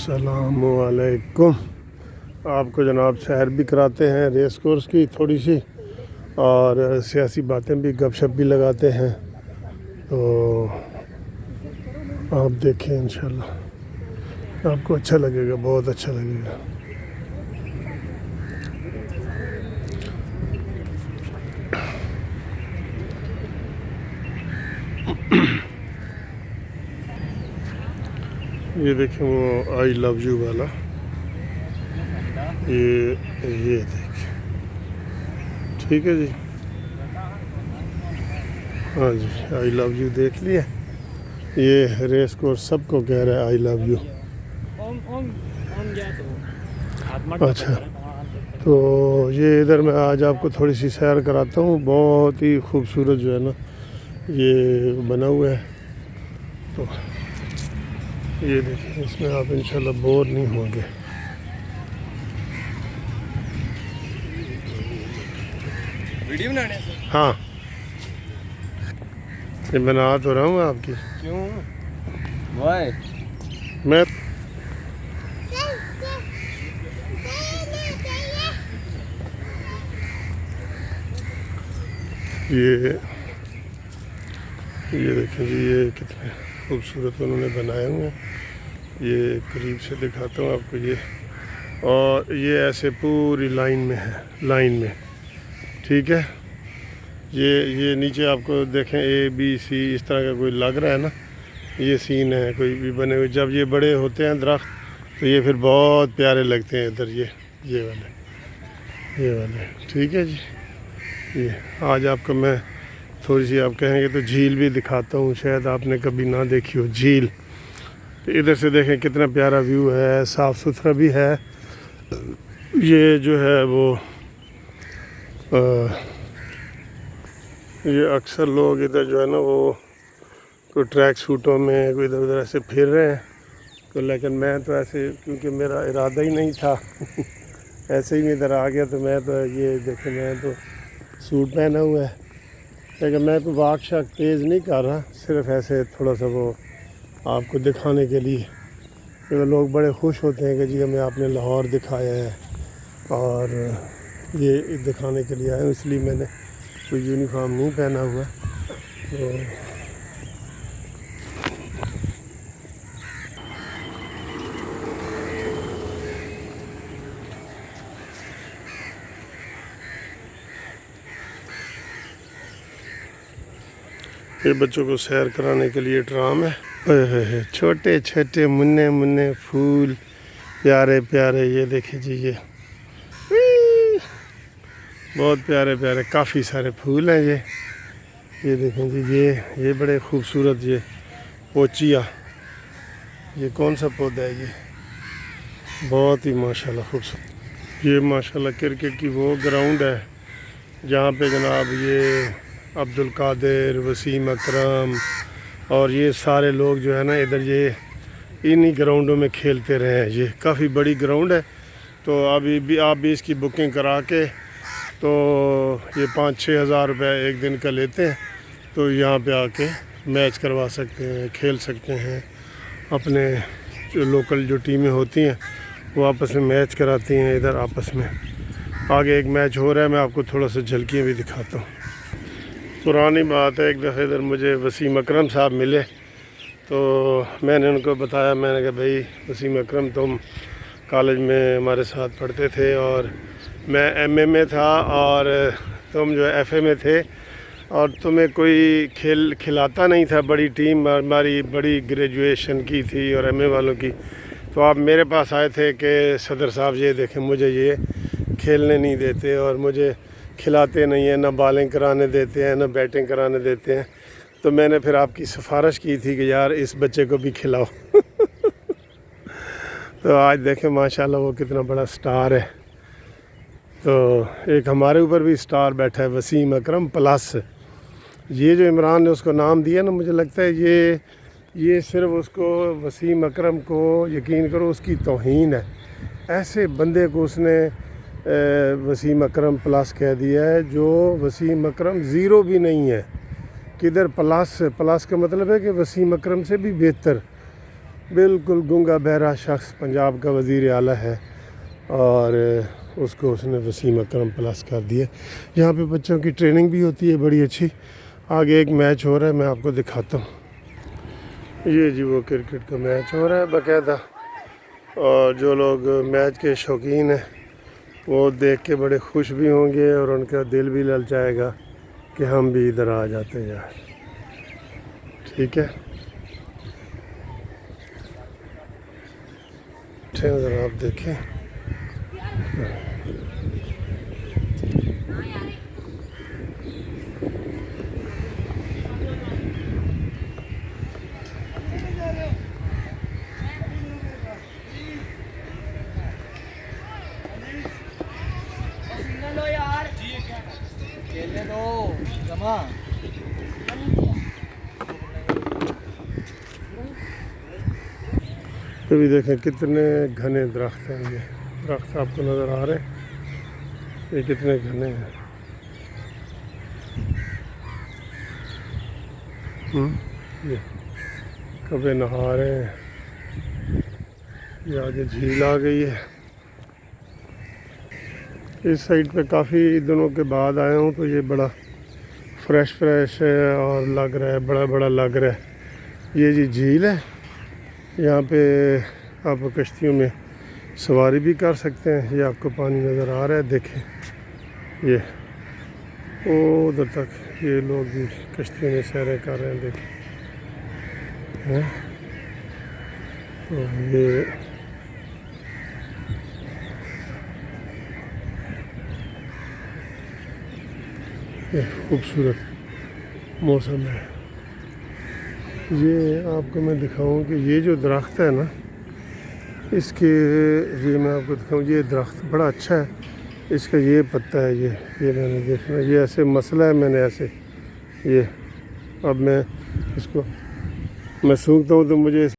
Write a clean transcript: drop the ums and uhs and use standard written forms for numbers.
अस्सलामुअलैकुम। आपको जनाब सैर भी कराते हैं रेस कोर्स की थोड़ी सी, और सियासी बातें भी, गपशप भी लगाते हैं। तो आप देखें, इंशाल्लाह आपको अच्छा लगेगा, बहुत अच्छा लगेगा। ये देखें वो आई लव यू वाला, ये देखिए, ठीक है जी। हाँ जी, आई लव यू देख लिया। ये रेस कोर्स सबको कह रहा है आई लव यू। अच्छा, तो ये इधर मैं आज आपको थोड़ी सी सैर कराता हूँ। बहुत ही खूबसूरत जो है ना ये बना हुआ है। तो ये देखिए, इसमें आप इंशाल्लाह बोर नहीं होंगे। वीडियो बनाने से? हाँ, ये बना तो रहा हूँ आपकी। क्यों भाई? मैं ये देखें जी, ये कितने खूबसूरत उन्होंने बनाए हुए हैं। ये करीब से दिखाता हूँ आपको ये, और ये ऐसे पूरी लाइन में है, लाइन में, ठीक है। ये नीचे आपको देखें ABC इस तरह का कोई लग रहा है ना, ये सीन है कोई भी बने हुए। जब ये बड़े होते हैं दरख्त तो ये फिर बहुत प्यारे लगते हैं। इधर ये वाले, ठीक है जी। ये आज आपको मैं थोड़ी सी, आप कहेंगे तो झील भी दिखाता हूँ, शायद आपने कभी ना देखी हो झील। तो इधर से देखें कितना प्यारा व्यू है, साफ़ सुथरा भी है। ये जो है वो ये अक्सर लोग इधर जो है ना वो कोई ट्रैक सूटों में कोई इधर उधर ऐसे फिर रहे हैं। तो लेकिन मैं तो ऐसे, क्योंकि मेरा इरादा ही नहीं था ऐसे ही मैं इधर आ गया। तो मैं तो ये देखें, मैं तो सूट पहना हुआ है, लेकिन मैं तो वाक शाक तेज़ नहीं कर रहा, सिर्फ ऐसे थोड़ा सा वो आपको दिखाने के लिए। तो लोग बड़े खुश होते हैं कि जी हमें आपने लाहौर दिखाया है, और ये दिखाने के लिए आए हूँ। इसलिए मैंने कोई यूनिफॉर्म नहीं पहना हुआ। तो ये बच्चों को सैर कराने के लिए ट्राम है। छोटे छोटे मुन्ने मुन्ने फूल, प्यारे प्यारे। ये देखिए जी, ये बहुत प्यारे प्यारे काफ़ी सारे फूल हैं। ये देखें जी, ये बड़े खूबसूरत, ये पोचिया, ये कौन सा पौधा है? ये बहुत ही माशाल्लाह खूबसूरत। ये माशाल्लाह क्रिकेट की वो ग्राउंड है जहाँ पे जनाब ये अब्दुल कादिर, वसीम अकरम और ये सारे लोग जो है ना इधर ये इन्हीं ग्राउंडों में खेलते रहे हैं। ये काफ़ी बड़ी ग्राउंड है। तो अभी भी आप भी इसकी बुकिंग करा के, तो ये 5-6 हज़ार रुपये एक दिन का लेते हैं। तो यहाँ पे आके मैच करवा सकते हैं, खेल सकते हैं। अपने जो लोकल जो टीमें होती हैं वो आपस में मैच कराती हैं इधर आपस में। आगे एक मैच हो रहा है, मैं आपको थोड़ा सा झलकियाँ भी दिखाता हूँ। पुरानी बात है, एक दफ़ा इधर मुझे वसीम अकरम साहब मिले, तो मैंने उनको बताया, मैंने कहा भाई वसीम अकरम, तुम कॉलेज में हमारे साथ पढ़ते थे और मैं MA में था और तुम जो है FA में थे, और तुम्हें कोई खिलाता नहीं था। बड़ी टीम हमारी बड़ी ग्रेजुएशन की थी और MA वालों की। तो आप मेरे पास आए थे कि सदर साहब ये देखें, मुझे ये खेलने नहीं देते और मुझे खिलाते नहीं हैं, ना बॉलिंग कराने देते हैं, ना बैटिंग कराने देते हैं। तो मैंने फिर आपकी सिफारिश की थी कि यार इस बच्चे को भी खिलाओ तो आज देखें माशाल्लाह वो कितना बड़ा स्टार है। तो एक हमारे ऊपर भी स्टार बैठा है, वसीम अकरम प्लस। ये जो इमरान ने उसको नाम दिया ना, मुझे लगता है ये सिर्फ उसको, वसीम अकरम को यकीन करो उसकी तौहीन है। ऐसे बंदे को उसने वसीम अकरम प्लस कह दिया है, जो वसीम अकरम ज़ीरो भी नहीं है। किधर प्लस का मतलब है कि वसीम अकरम से भी बेहतर। बिल्कुल गूंगा बहरा शख्स पंजाब का वज़ीर आला है और उसको उसने वसीम अकरम प्लस कर दिया। यहाँ पे बच्चों की ट्रेनिंग भी होती है बड़ी अच्छी। आगे एक मैच हो रहा है, मैं आपको दिखाता हूँ। ये जी वो क्रिकेट का मैच हो रहा है बाकायदा, और जो लोग मैच के शौकीन हैं वो देख के बड़े खुश भी होंगे और उनका दिल भी ललचाएगा कि हम भी इधर आ जाते यार। ठीक है, ज़रा आप देखें। लो यार खेलने दो जमा। अभी देखें कितने घने दरख्त हैं। ये दरख्त आपको नज़र आ रहे हैं, ये कितने घने हैं। ये कभी नहा रहे हैं। ये आगे झील आ गई है। इस साइड पे काफ़ी दिनों के बाद आया हूँ तो ये बड़ा फ्रेश है और लग रहा है, बड़ा बड़ा लग रहा है। ये जी झील है, यहाँ पे आप कश्तियों में सवारी भी कर सकते हैं। ये आपको पानी नज़र आ रहा है, देखें ये उधर तक ये लोग भी कश्तियों में सैरें कर रहे हैं, देखें हैं। तो ये खूबसूरत मौसम है। ये आपको मैं दिखाऊं कि ये जो दरख्त है ना, इसके ये मैं आपको दिखाऊं, ये दरख्त बड़ा अच्छा है। इसका ये पत्ता है, ये मैंने देखना, ये ऐसे मसला है, मैंने ऐसे ये अब मैं इसको मैं सूंघता हूँ तो मुझे